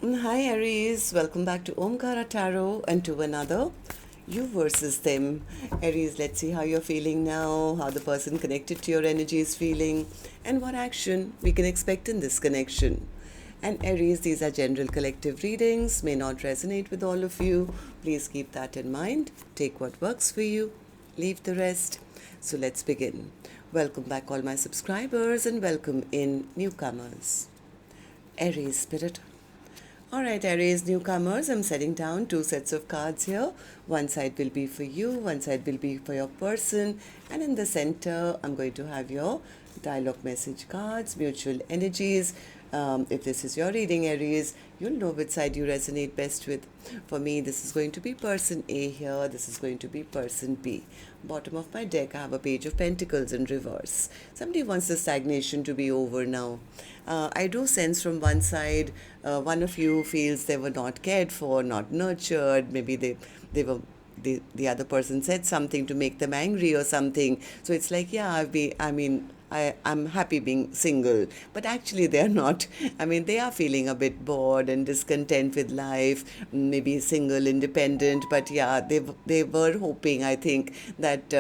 Hi Aries, welcome back to Omkaratarot and to another you versus them. Aries, let's see how you're feeling now, how the person connected to your energy is feeling, and what action we can expect in this connection. And Aries, these are general collective readings, may not resonate with all of you. Please keep that in mind. Take what works for you, leave the rest. So let's begin. Welcome back, all my subscribers, and welcome in newcomers. Aries Spirit. Alright, Aries newcomers, I'm setting down two sets of cards here. One side will be for you, one side will be for your person, and in the center, I'm going to have your dialogue message cards, mutual energies. If this is your reading, Aries, you'll know which side you resonate best with. For me, this is going to be person A here, this is going to be person B. Bottom of my deck, I have a page of pentacles in reverse. Somebody wants the stagnation to be over now. I do sense from one side, one of you feels they were not cared for, not nurtured. Maybe they were the other person said something to make them angry or something. So it's like, yeah, I'm happy being single, but actually they're not. I mean, they are feeling a bit bored and discontent with life, maybe single, independent, but yeah, they were hoping, I think, that,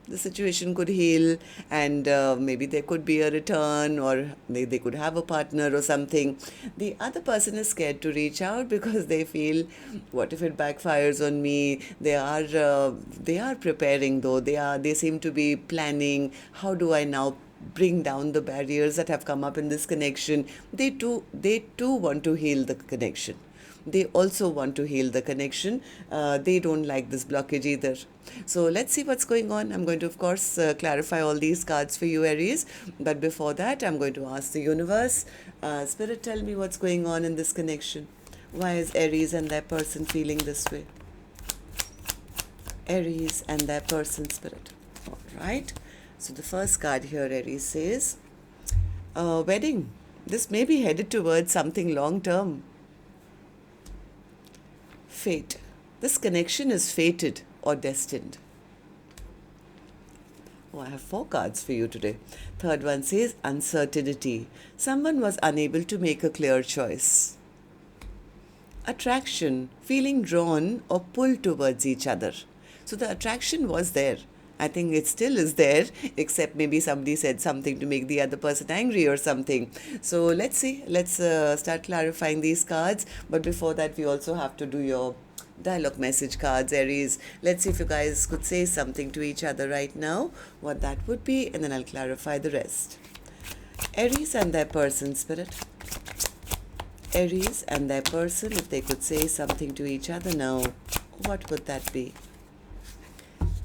the situation could heal and maybe there could be a return or they could have a partner or something. The other person is scared to reach out because they feel, what if it backfires on me? They are preparing though. They seem to be planning, how do I now bring down the barriers that have come up in this connection. They too want to heal the connection. They also want to heal the connection. They don't like this blockage either. So let's see what's going on. I'm going to, of course, clarify all these cards for you, Aries. But before that, I'm going to ask the universe, Spirit, tell me what's going on in this connection. Why is Aries and their person feeling this way? Aries and their person, Spirit. All right. So the first card here, Aries, says, wedding. This may be headed towards something long term. Fate. This connection is fated or destined. Oh, I have 4 cards for you today. Third one says uncertainty. Someone was unable to make a clear choice. Attraction. Feeling drawn or pulled towards each other. So the attraction was there. I think it still is there, except maybe somebody said something to make the other person angry or something. So let's see. Let's start clarifying these cards. But before that, we also have to do your dialogue message cards, Aries. Let's see if you guys could say something to each other right now, what that would be, and then I'll clarify the rest. Aries and their person, Spirit. Aries and their person, if they could say something to each other now, what would that be?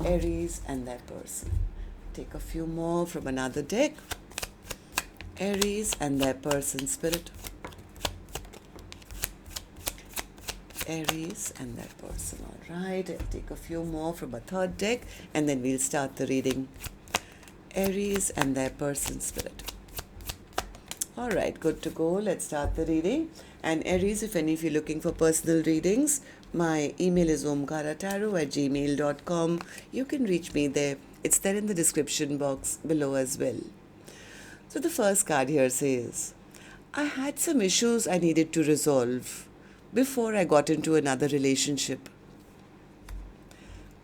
Aries and their person. Take a few more from another deck. Aries and their person, Spirit. Aries and their person. All right, I'll take a few more from a third deck and then we'll start the reading. Aries and their person, Spirit. All right, good to go. Let's start the reading. And Aries, if any of you are looking for personal readings, my email is omkaratarot@gmail.com. You can reach me there. It's there in the description box below as well. So the first card here says, I had some issues I needed to resolve before I got into another relationship.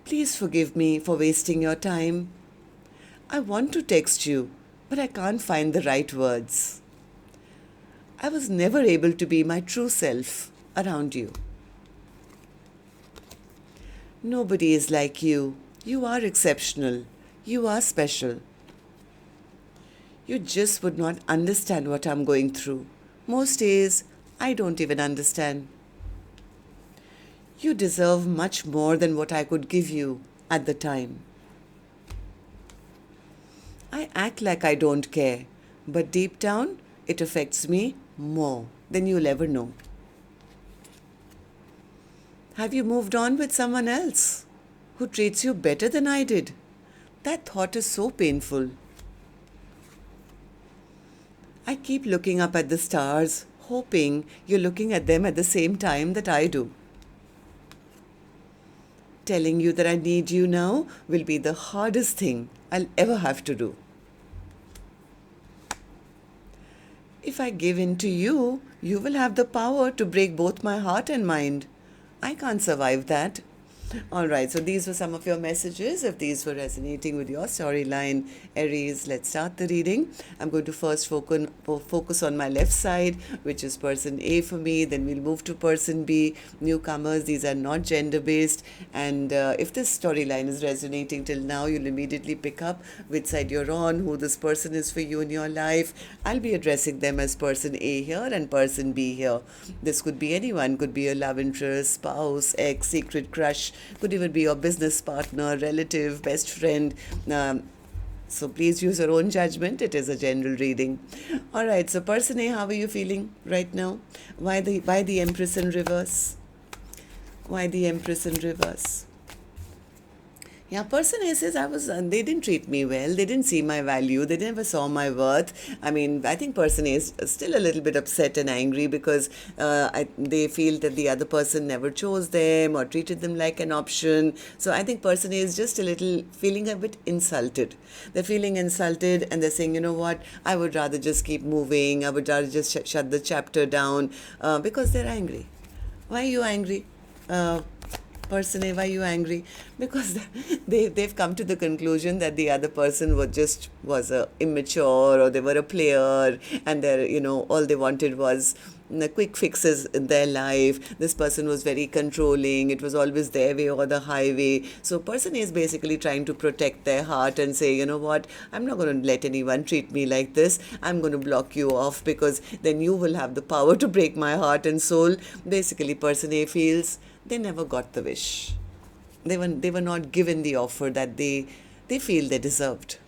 Please forgive me for wasting your time. I want to text you, but I can't find the right words. I was never able to be my true self around you. Nobody is like you. You are exceptional. You are special. You just would not understand what I'm going through. Most days, I don't even understand. You deserve much more than what I could give you at the time. I act like I don't care, but deep down, it affects me more than you'll ever know. Have you moved on with someone else who treats you better than I did? That thought is so painful. I keep looking up at the stars, hoping you're looking at them at the same time that I do. Telling you that I need you now will be the hardest thing I'll ever have to do. If I give in to you, you will have the power to break both my heart and mind. I can't survive that. All right, so these were some of your messages. If these were resonating with your storyline, Aries, let's start the reading. I'm going to first focus on my left side, which is person A for me. Then we'll move to person B. Newcomers, these are not gender-based. And if this storyline is resonating till now, you'll immediately pick up which side you're on, who this person is for you in your life. I'll be addressing them as person A here and person B here. This could be anyone, could be a love interest, spouse, ex, secret crush, could even be your business partner, relative, best friend. So please use your own judgment. It is a general reading. All right, so person A, how are you feeling right now? Why the Empress in reverse? Why the Empress in reverse? Yeah, person A says they didn't treat me well. They didn't see my value. They never saw my worth. I mean, I think person A is still a little bit upset and angry because they feel that the other person never chose them or treated them like an option. So I think person A is just a little feeling a bit insulted. They're feeling insulted and they're saying, you know what, I would rather just keep moving. I would rather just shut the chapter down because they're angry. Why are you angry? Person A, why are you angry? Because they've come to the conclusion that the other person was immature, or they were a player, and all they wanted was quick fixes in their life. This person was very controlling. It was always their way or the highway. So person A is basically trying to protect their heart and say, you know what, I'm not going to let anyone treat me like this. I'm going to block you off because then you will have the power to break my heart and soul. Basically, person A feels they never got the wish. They were not given the offer that they feel they deserved.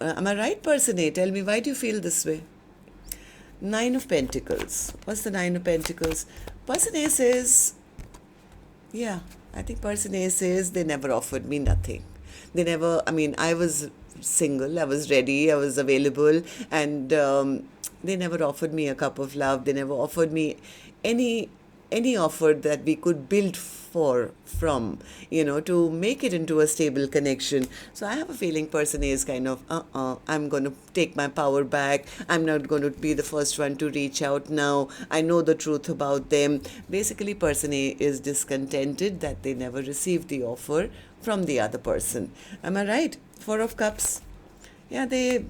Am I right, person A? Tell me, why do you feel this way? Nine of Pentacles. What's the Nine of Pentacles? Person A says, yeah, I think person A says they never offered me nothing. I was single, I was ready, I was available, and they never offered me a cup of love. They never offered me any offer that we could build from, to make it into a stable connection. So I have a feeling person A is kind of, I'm going to take my power back. I'm not going to be the first one to reach out now. I know the truth about them. Basically, person A is discontented that they never received the offer from the other person. Am I right? Four of Cups. Yeah, they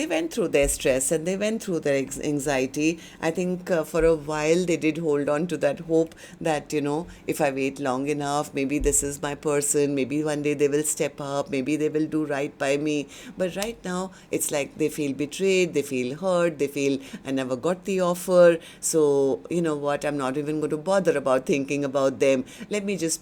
went through their stress and they went through their anxiety. I think for a while they did hold on to that hope that, if I wait long enough, maybe this is my person, maybe one day they will step up, maybe they will do right by me. But right now, it's like they feel betrayed, they feel hurt, they feel I never got the offer. So, you know what, I'm not even going to bother about thinking about them. Let me just,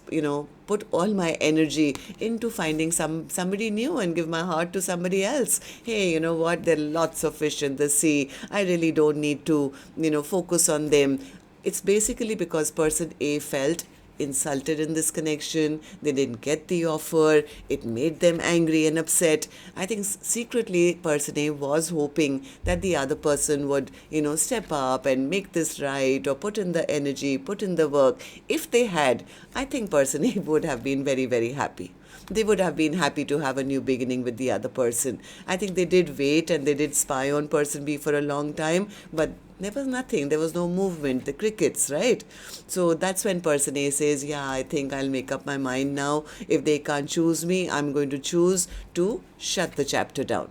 put all my energy into finding somebody new and give my heart to somebody else. Hey, you know what? There are lots of fish in the sea. I really don't need to, focus on them. It's basically because person A felt insulted in this connection. They didn't get the offer. It made them angry and upset. I think secretly person A was hoping that the other person would, step up and make this right or put in the energy, put in the work. If they had, I think person A would have been very, very happy. They would have been happy to have a new beginning with the other person. I think they did wait and they did spy on person B for a long time, but there was nothing. There was no movement, the crickets, right? So that's when person A says, yeah, I think I'll make up my mind now. If they can't choose me, I'm going to choose to shut the chapter down.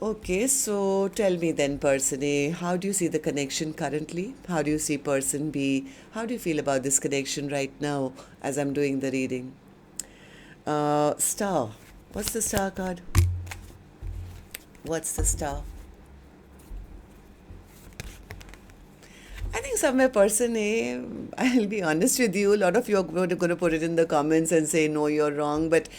Okay, so tell me then, person A, how do you see the connection currently? How do you see person B? How do you feel about this connection right now as I'm doing the reading? Star. What's the star card? What's the star? I think somewhere person A, I'll be honest with you, a lot of you are going to put it in the comments and say, no, you're wrong. But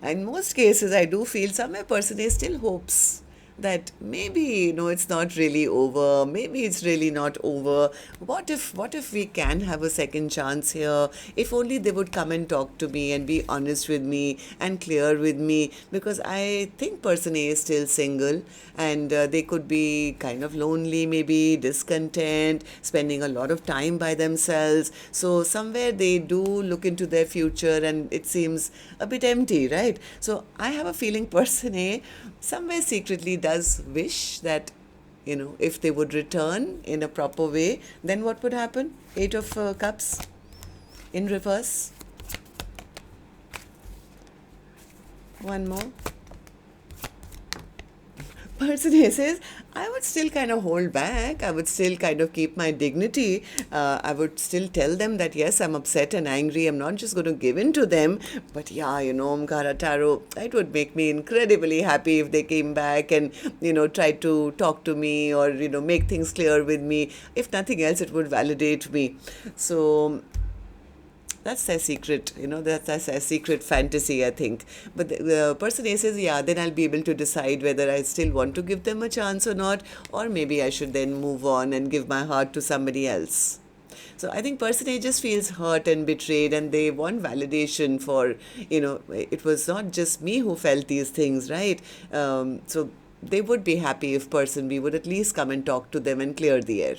in most cases, I do feel somewhere person A still hopes. that maybe, it's not really over, maybe it's really not over. What if we can have a second chance here? If only they would come and talk to me and be honest with me and clear with me, because I think person A is still single, and they could be kind of lonely, maybe discontent, spending a lot of time by themselves. So somewhere they do look into their future and it seems a bit empty, right? So I have a feeling person A somewhere secretly does wish that, if they would return in a proper way, then what would happen? Eight of Cups in reverse. One more. Person A says, I would still kind of hold back. I would still kind of keep my dignity. I would still tell them that, yes, I'm upset and angry. I'm not just going to give in to them. But yeah, Omkaratarot, it would make me incredibly happy if they came back and, tried to talk to me or, make things clear with me. If nothing else, it would validate me. So that's their secret, that's their secret fantasy, I think. But the person A says, yeah, then I'll be able to decide whether I still want to give them a chance or not, or maybe I should then move on and give my heart to somebody else. So I think person A just feels hurt and betrayed, and they want validation for, it was not just me who felt these things, right? So they would be happy if person B would at least come and talk to them and clear the air.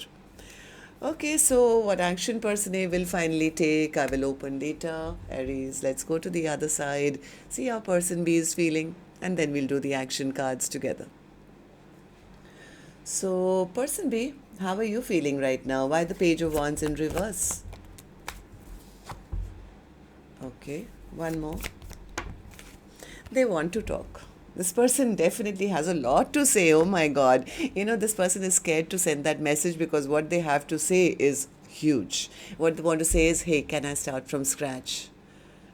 Okay, so what action person A will finally take? I will open data. Aries, let's go to the other side, see how person B is feeling, and then we'll do the action cards together. So, person B, how are you feeling right now? Why the Page of Wands in reverse? Okay, one more. They want to talk. This person definitely has a lot to say. Oh my God. This person is scared to send that message because what they have to say is huge. What they want to say is, hey, can I start from scratch?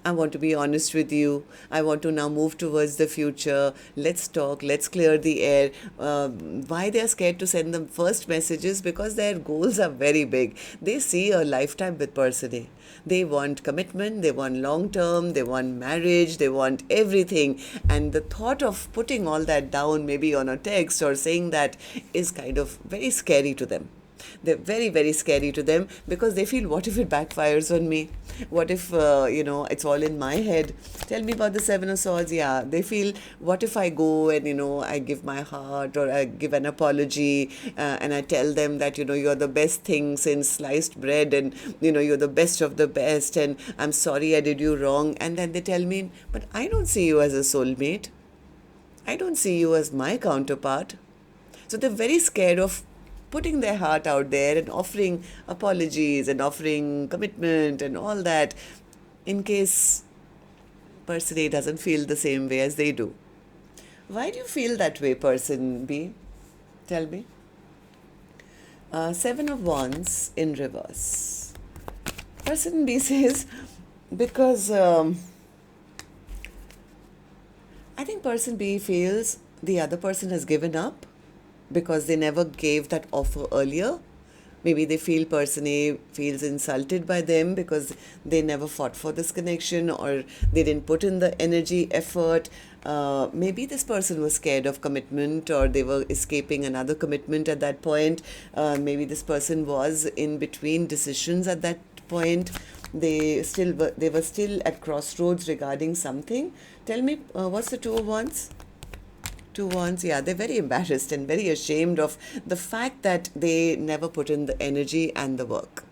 I want to be honest with you. I want to now move towards the future. Let's talk. Let's clear the air. Why they are scared to send the first messages? Because their goals are very big. They see a lifetime with person A. They want commitment. They want long term. They want marriage. They want everything. And the thought of putting all that down, maybe on a text or saying that, is kind of very scary to them. They're very, very scary to them because they feel, what if it backfires on me? What if, it's all in my head? Tell me about the Seven of Swords. Yeah, they feel, what if I go and, I give my heart, or I give an apology, and I tell them that, you're the best thing since sliced bread, and, you're the best of the best, and I'm sorry I did you wrong. And then they tell me, but I don't see you as a soulmate. I don't see you as my counterpart. So they're very scared of putting their heart out there and offering apologies and offering commitment and all that, in case person A doesn't feel the same way as they do. Why do you feel that way, person B? Tell me. Seven of Wands in reverse. Person B says, because I think person B feels the other person has given up because they never gave that offer earlier. Maybe they feel person A feels insulted by them because they never fought for this connection, or they didn't put in the energy, effort. Maybe this person was scared of commitment, or they were escaping another commitment at that point. Maybe this person was in between decisions at that point. They were still at crossroads regarding something. Tell me, what's the Two of Wands? Two Wands, yeah, they're very embarrassed and very ashamed of the fact that they never put in the energy and the work.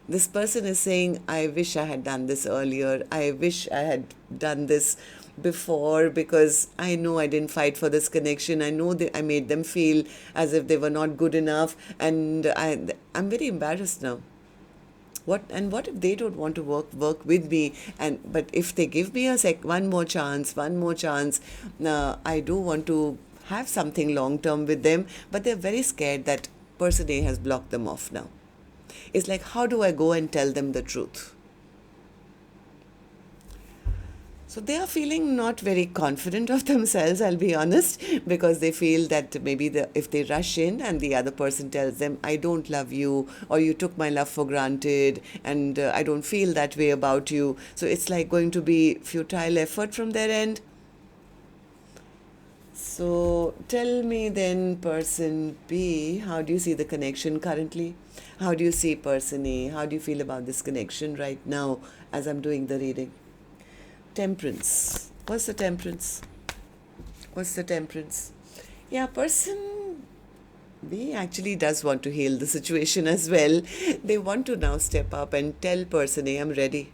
This person is saying, I wish I had done this earlier. I wish I had done this before, because I know I didn't fight for this connection. I know that I made them feel as if they were not good enough, and I'm very embarrassed now. What if they don't want to work with me? But if they give me one more chance, I do want to have something long term with them. But they're very scared that person A has blocked them off now. It's like, how do I go and tell them the truth? So they are feeling not very confident of themselves, I'll be honest, because they feel that maybe if they rush in and the other person tells them, I don't love you, or you took my love for granted, and I don't feel that way about you. So it's like going to be futile effort from their end. So tell me then, person B, how do you see the connection currently? How do you see person A? How do you feel about this connection right now as I'm doing the reading? Temperance. What's the temperance? What's the temperance? Yeah, person B actually does want to heal the situation as well. They want to now step up and tell person A, I'm ready.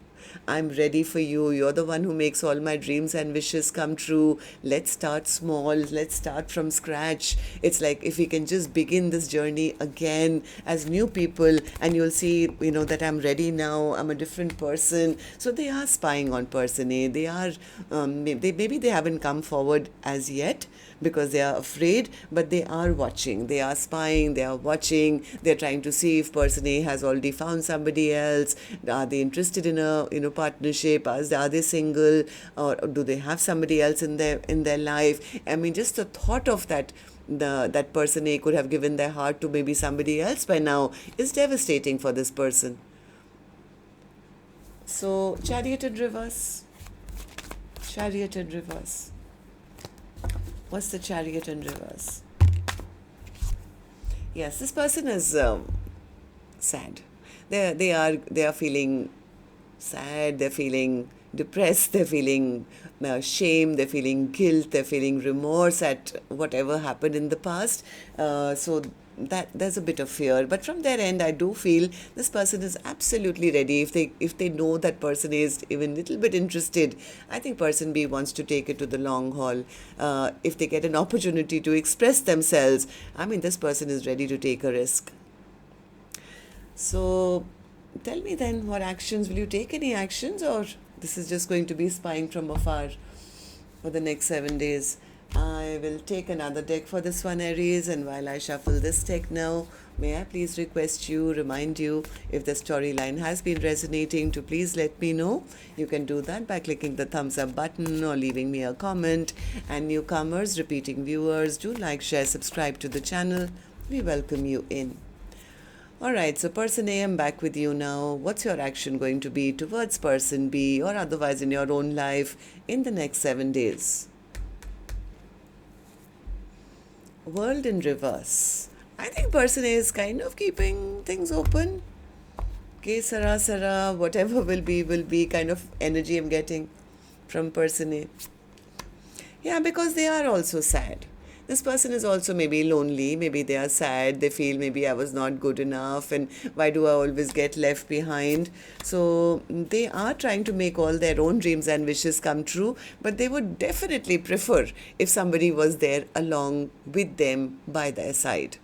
I'm ready for you. You're the one who makes all my dreams and wishes come true. Let's start small. Let's start from scratch. It's like if we can just begin this journey again as new people, and you'll see, that I'm ready now. I'm a different person. So they are spying on person A. They are, maybe they haven't come forward as yet because they are afraid, but they are watching. They are spying. They are watching. They're trying to see if person A has already found somebody else. Are they interested in a partnership? Are they single, or do they have somebody else in their life? I mean, just the thought of that, that person A could have given their heart to maybe somebody else by now, is devastating for this person. So Chariot in reverse. Chariot in reverse. What's the Chariot in reverse? Yes, this person is sad. They are feeling sad. They're feeling depressed. They're feeling shame. They're feeling guilt. They're feeling remorse at whatever happened in the past. So that there's a bit of fear, but from their end I do feel this person is absolutely ready. If they know that person is even little bit interested, I think person B wants to take it to the long haul. If they get an opportunity to express themselves, I mean, this person is ready to take a risk. So tell me then, what actions will you take? Any actions, or this is just going to be spying from afar for the next 7 days? I will take another deck for this one, Aries, and while I shuffle this deck now, may I please remind you, if the storyline has been resonating, to please let me know. You can do that by clicking the thumbs up button or leaving me a comment. And newcomers, repeating viewers, do like, share, subscribe to the channel. We welcome you in. Alright, so person A, I'm back with you now. What's your action going to be towards person B, or otherwise in your own life, in the next 7 days? World in reverse. I think person A is kind of keeping things open. Okay, Sara, whatever will be kind of energy I'm getting from person A. Yeah, because they are also sad. This person is also maybe lonely. Maybe they are sad. They feel maybe I was not good enough, and why do I always get left behind? So they are trying to make all their own dreams and wishes come true, but they would definitely prefer if somebody was there along with them by their side.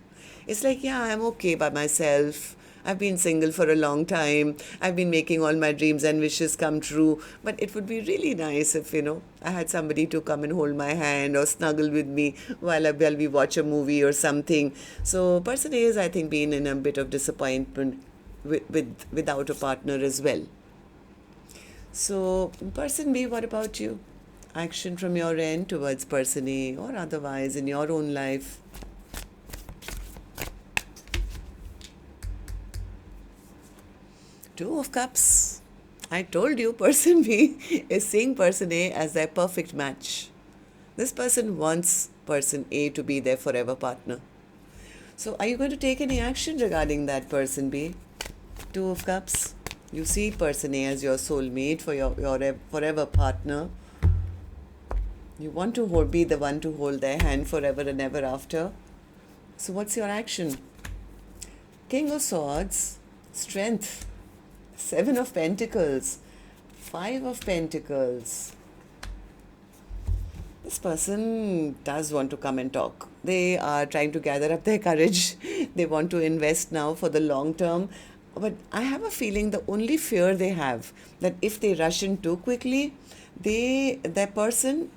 It's like, yeah, I'm okay by myself. I've been single for a long time. I've been making all my dreams and wishes come true. But it would be really nice if, I had somebody to come and hold my hand or snuggle with me while we watch a movie or something. So person A is, I think, been in a bit of disappointment without a partner as well. So person B, what about you? Action from your end towards person A, or otherwise in your own life? Two of Cups. I told you, person B is seeing person A as their perfect match. This person wants person A to be their forever partner. So are you going to take any action regarding that, person B? Two of Cups. You see person A as your soulmate, for your forever partner. You want to be the one to hold their hand forever and ever after. So what's your action? King of Swords. Strength. 7 of Pentacles, 5 of Pentacles. This person does want to come and talk. They are trying to gather up their courage. They want to invest now for the long term. But I have a feeling the only fear they have, that if they rush in too quickly, they're hoping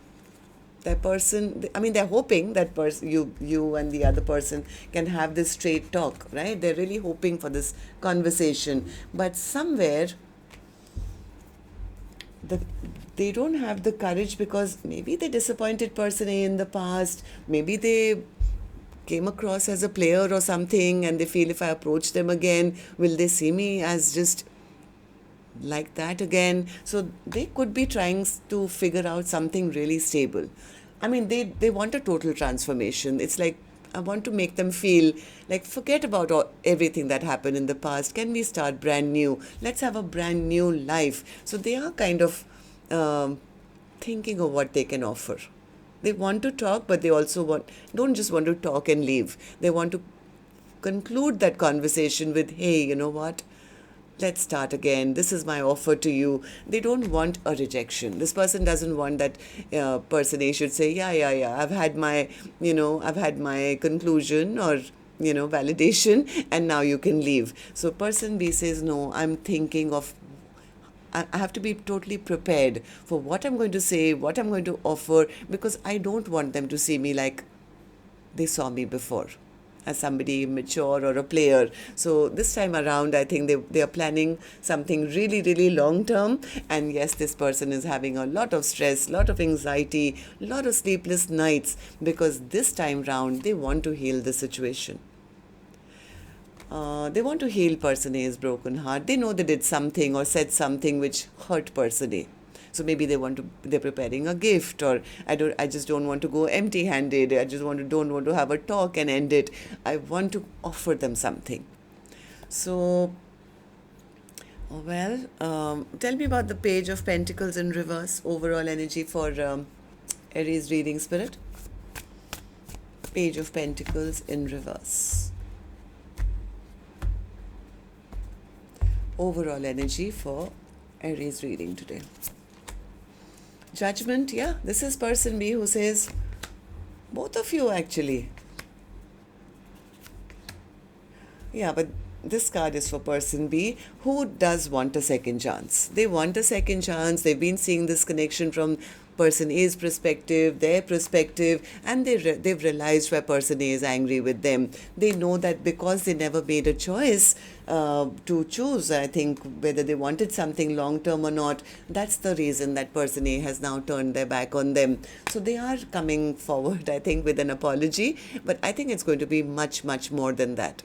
that you and the other person can have this straight talk, right? They're really hoping for this conversation, but somewhere they don't have the courage, because maybe they disappointed person A in the past. Maybe they came across as a player or something, and they feel, if I approach them again, will they see me as just like that again? So they could be trying to figure out something really stable. I mean, they want a total transformation. It's like I want to make them feel like forget about everything that happened in the past. Can we start brand new? Let's have a brand new life. So they are kind of um, thinking of what they can offer. They want to talk, but they also don't just want to talk and leave. They want to conclude that conversation with, hey, you know what? Let's start again. This is my offer to you. They don't want a rejection. This person doesn't want that person A should say, yeah, I've had my conclusion or, validation, and now you can leave. So person B says, no, I'm thinking of, I have to be totally prepared for what I'm going to say, what I'm going to offer, because I don't want them to see me like they saw me before, as somebody mature or a player. So this time around, I think they are planning something really, really long term. And yes, this person is having a lot of stress, lot of anxiety, lot of sleepless nights, because this time round, they want to heal the situation. They want to heal person A's broken heart. They know they did something or said something which hurt person A. So maybe they're preparing a gift, or I just don't want to go empty handed. I just don't want to have a talk and end it. I want to offer them something. So, tell me about the Page of Pentacles in reverse, overall energy for Aries reading, Spirit. Page of Pentacles in reverse. Overall energy for Aries reading today. Judgment, yeah, this is person B who says, both of you actually. Yeah, but this card is for person B who does want a second chance. They want a second chance. They've been seeing this connection from person A's perspective, their perspective, and they've realized why person A is angry with them. They know that because they never made a choice to choose, I think, whether they wanted something long term or not, that's the reason that person A has now turned their back on them. So they are coming forward, I think, with an apology, but I think it's going to be much, much more than that.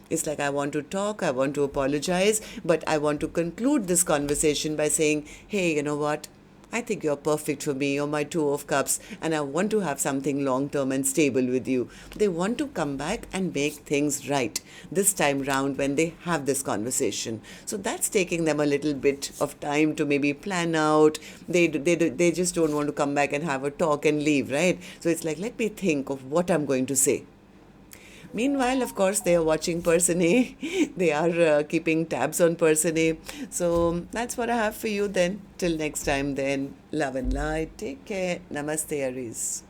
It's like, I want to talk, I want to apologize, but I want to conclude this conversation by saying, hey, you know what? I think you're perfect for me. You're my Two of Cups, and I want to have something long-term and stable with you. They want to come back and make things right this time round when they have this conversation. So that's taking them a little bit of time to maybe plan out. They just don't want to come back and have a talk and leave, right? So it's like, let me think of what I'm going to say. Meanwhile, of course, they are watching person A. They are keeping tabs on person A. So that's what I have for you then. Till next time then. Love and light. Take care. Namaste, Aries.